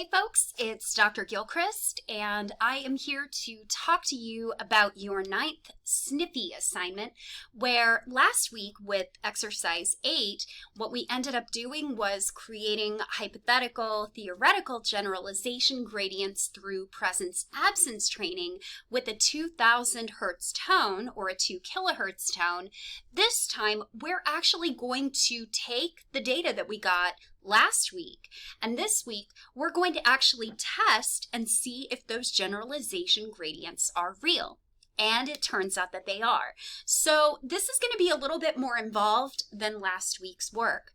Hey folks, it's Dr. Gilchrist, and I am here to talk to you about your 9th Sniffy assignment, where last week with exercise 8, what we ended up doing was creating hypothetical, theoretical generalization gradients through presence-absence training with a 2000 hertz tone, or a 2 kilohertz tone. This time, we're actually going to take the data that we got last week, and this week we're going to actually test and see if those generalization gradients are real. And it turns out that they are. So this is going to be a little bit more involved than last week's work.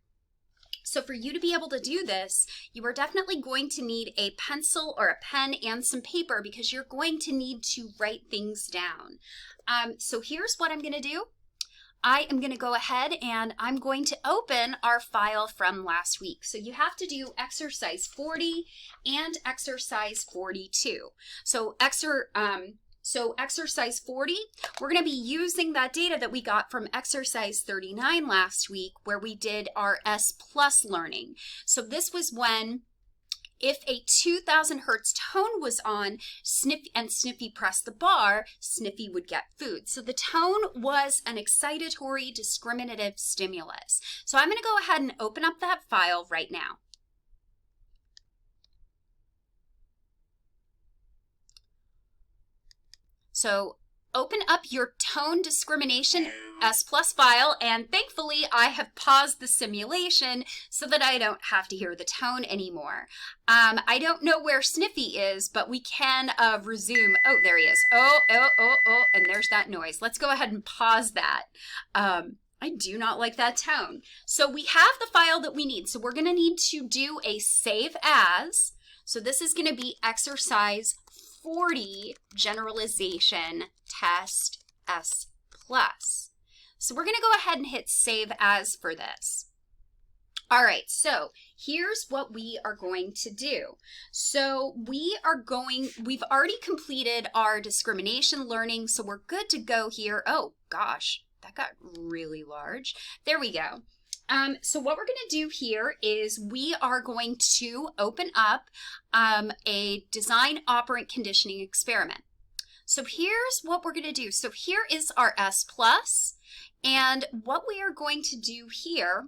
So for you to be able to do this, you are definitely going to need a pencil or a pen and some paper, because you're going to need to write things down. So here's what I'm going to do. I am going to go ahead and I'm going to open our file from last week. So you have to do exercise 40 and exercise 42. So exercise 40, we're going to be using that data that we got from exercise 39 last week, where we did our S plus learning. So this was when, if a 2000 hertz tone was on, Sniffy pressed the bar, Sniffy would get food. So the tone was an excitatory discriminative stimulus. So I'm going to go ahead and open up that file right now. So open up your tone discrimination S plus file, and thankfully I have paused the simulation so that I don't have to hear the tone anymore. I don't know where Sniffy is, but we can resume. Oh, there he is. Oh, and there's that noise. Let's go ahead and pause that. I do not like that tone. So we have the file that we need. So we're going to need to do a save as. So this is going to be exercise 40 generalization test S plus. So we're going to go ahead and hit save as for this. All right, so here's what we are going to do. So we've already completed our discrimination learning, so we're good to go here. Oh gosh, that got really large. There we go. So what we're going to do here is we are going to open up a design operant conditioning experiment. So here's what we're going to do. So here is our S plus, and what we are going to do here,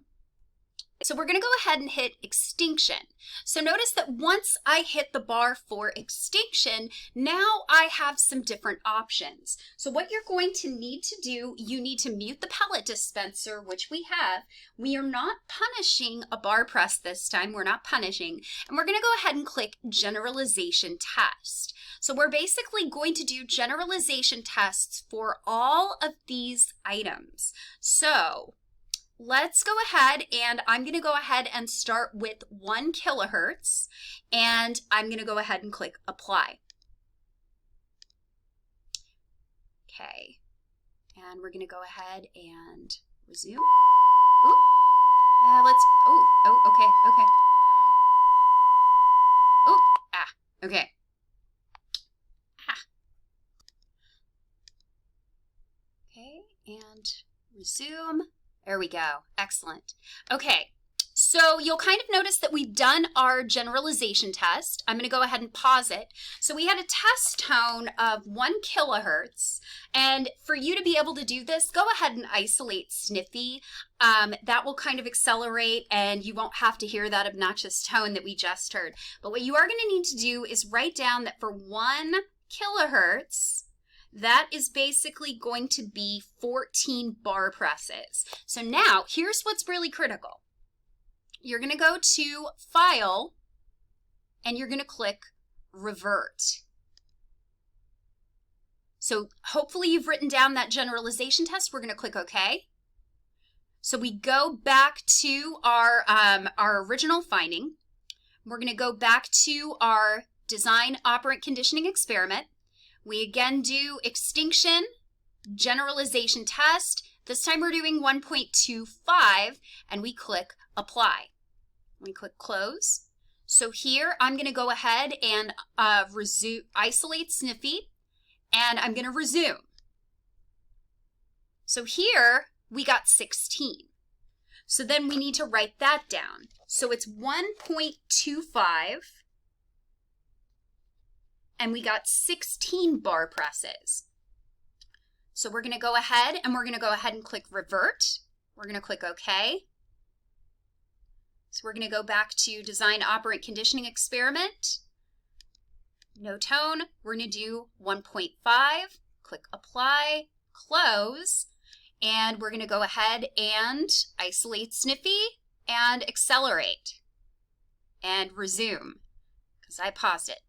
so we're going to go ahead and hit extinction. So notice that once I hit the bar for extinction, now I have some different options. So what you're going to need to do, you need to mute the pellet dispenser, which we have. We are not punishing a bar press this time. We're not punishing. And we're going to go ahead and click Generalization Test. So we're basically going to do generalization tests for all of these items. So let's go ahead, and I'm going to go ahead and start with 1 kilohertz, and I'm going to go ahead and click apply. Okay, and we're going to go ahead and resume. Ooh. Okay. Oh, okay. Okay, and resume. There we go. Excellent. Okay, so you'll kind of notice that we've done our generalization test. I'm going to go ahead and pause it. So we had a test tone of 1 kilohertz, and for you to be able to do this, go ahead and isolate Sniffy. That will kind of accelerate, and you won't have to hear that obnoxious tone that we just heard. But what you are going to need to do is write down that for 1 kilohertz, that is basically going to be 14 bar presses. So now, here's what's really critical. You're going to go to File, and you're going to click Revert. So hopefully you've written down that generalization test. We're going to click OK. So we go back to our original finding. We're going to go back to our design operant conditioning experiment. We again do extinction, generalization test. This time we're doing 1.25, and we click apply. We click close. So here I'm going to go ahead and isolate Sniffy, and I'm going to resume. So here we got 16. So then we need to write that down. So it's 1.25 and we got 16 bar presses. So we're going to go ahead and click revert. We're going to click OK. So we're going to go back to design operant conditioning experiment. No tone. We're going to do 1.5. Click apply, close, and we're going to go ahead and isolate Sniffy and accelerate and resume because I paused it.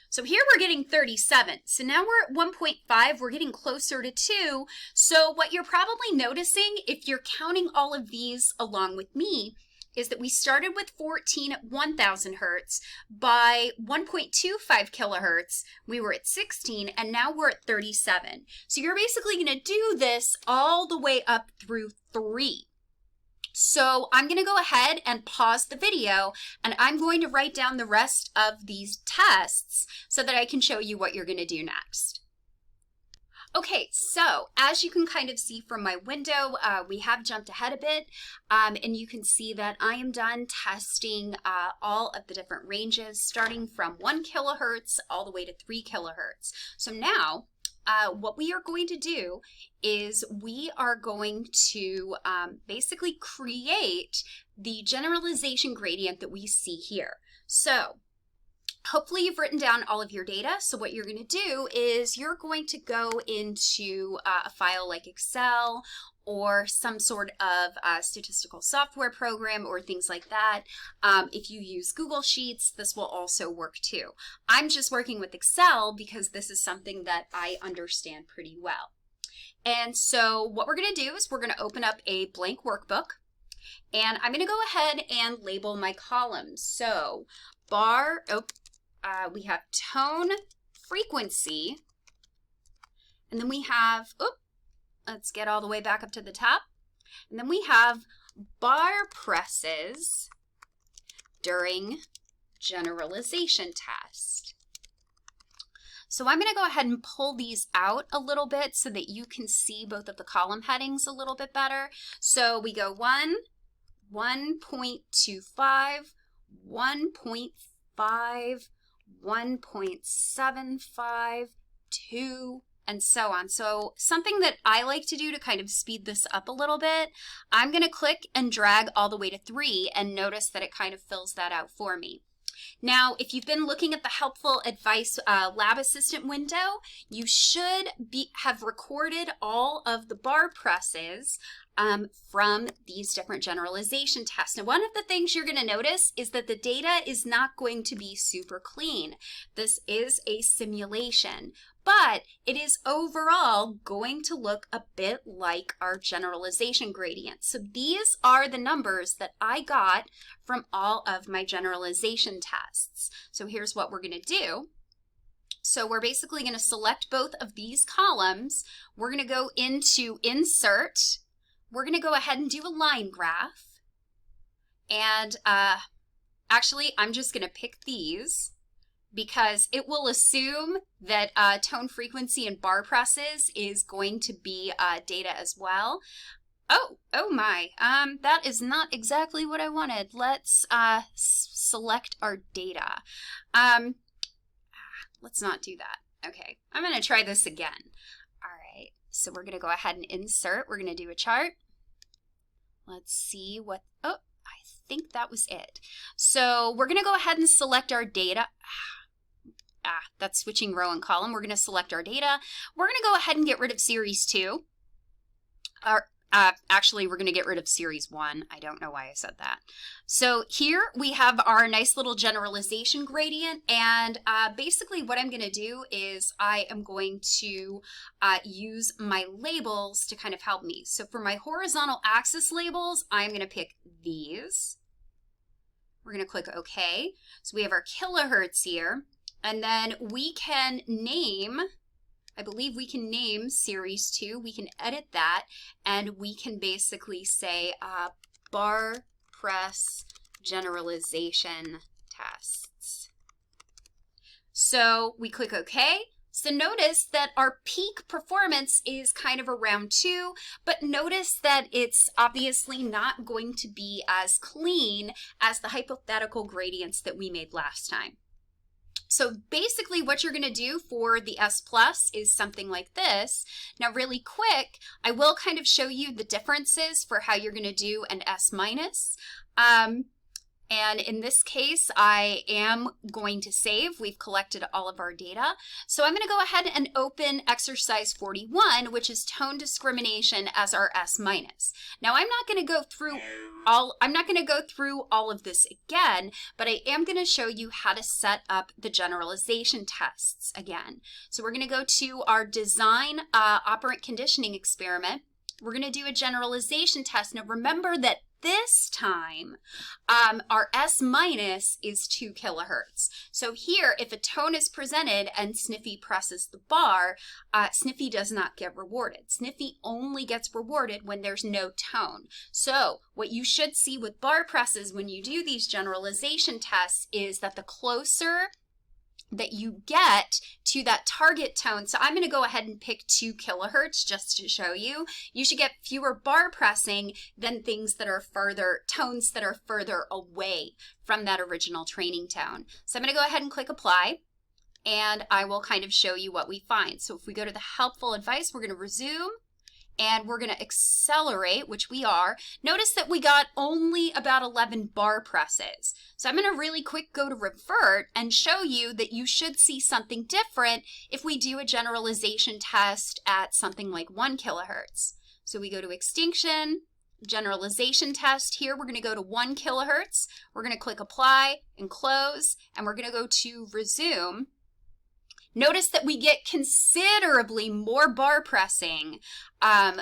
So here we're getting 37. So now we're at 1.5. We're getting closer to 2. So what you're probably noticing if you're counting all of these along with me is that we started with 14 at 1000 hertz. By 1.25 kilohertz, we were at 16, and now we're at 37. So you're basically going to do this all the way up through 3. So I'm going to go ahead and pause the video, and I'm going to write down the rest of these tests so that I can show you what you're going to do next. Okay, so as you can kind of see from my window, we have jumped ahead a bit, and you can see that I am done testing all of the different ranges, starting from 1 kilohertz all the way to 3 kilohertz. So now, what we are going to do is we are going to basically create the generalization gradient that we see here. So hopefully you've written down all of your data. So what you're going to do is you're going to go into a file like Excel or some sort of statistical software program or things like that. If you use Google Sheets, this will also work too. I'm just working with Excel because this is something that I understand pretty well. And so what we're going to do is we're going to open up a blank workbook, and I'm going to go ahead and label my columns. So we have tone frequency, and then we have, let's get all the way back up to the top, and then we have bar presses during generalization test. So I'm going to go ahead and pull these out a little bit so that you can see both of the column headings a little bit better. So we go 1, 1.25, 1.5, 1.75, 2, and so on. So something that I like to do to kind of speed this up a little bit, I'm going to click and drag all the way to 3 and notice that it kind of fills that out for me. Now, if you've been looking at the helpful advice lab assistant window, you should have recorded all of the bar presses from these different generalization tests. Now, one of the things you're going to notice is that the data is not going to be super clean. This is a simulation, but it is overall going to look a bit like our generalization gradient. So these are the numbers that I got from all of my generalization tests. So here's what we're going to do. So we're basically going to select both of these columns. We're going to go into Insert. We're going to go ahead and do a line graph. And actually, I'm just going to pick these because it will assume that tone frequency and bar presses is going to be data as well. Oh my, that is not exactly what I wanted. Let's select our data. Let's not do that. Okay, I'm going to try this again. All right, so we're going to go ahead and insert. We're going to do a chart. Let's see what, I think that was it. So we're going to go ahead and select our data. That's switching row and column. We're going to select our data. We're going to go ahead and get rid of series 2. Actually, we're going to get rid of series 1. I don't know why I said that. So here we have our nice little generalization gradient, and basically what I'm going to do is I am going to use my labels to kind of help me. So for my horizontal axis labels, I'm going to pick these. We're going to click OK. So we have our kilohertz here, and then we can name, I believe we can name series 2. We can edit that, and we can basically say bar press generalization tests. So we click OK. So notice that our peak performance is kind of around 2, but notice that it's obviously not going to be as clean as the hypothetical gradients that we made last time. So basically what you're going to do for the S plus is something like this. Now really quick, I will kind of show you the differences for how you're going to do an S minus. And in this case, I am going to save. We've collected all of our data. So I'm going to go ahead and open exercise 41, which is tone discrimination as our S minus. Now I'm not going to go through all of this again, but I am going to show you how to set up the generalization tests again. So we're going to go to our design operant conditioning experiment. We're going to do a generalization test. Now remember that this time, our S minus is 2 kilohertz. So here, if a tone is presented and Sniffy presses the bar, Sniffy does not get rewarded. Sniffy only gets rewarded when there's no tone. So what you should see with bar presses when you do these generalization tests is that the closer that you get to that target tone. So I'm going to go ahead and pick 2 kilohertz just to show you. You should get fewer bar pressing than things that are tones that are further away from that original training tone. So I'm going to go ahead and click apply, and I will kind of show you what we find. So if we go to the helpful advice, we're going to resume. And we're going to accelerate, which we are. Notice that we got only about 11 bar presses. So I'm going to really quick go to revert and show you that you should see something different if we do a generalization test at something like 1 kilohertz. So we go to Extinction, Generalization Test. Here we're going to go to 1 kilohertz. We're going to click apply and close, and we're going to go to resume. Notice that we get considerably more bar pressing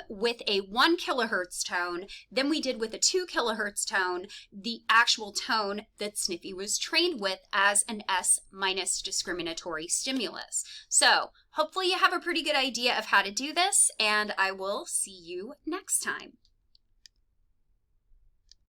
with a 1 kilohertz tone than we did with a 2 kilohertz tone, the actual tone that Sniffy was trained with as an S minus discriminatory stimulus. So hopefully you have a pretty good idea of how to do this, and I will see you next time.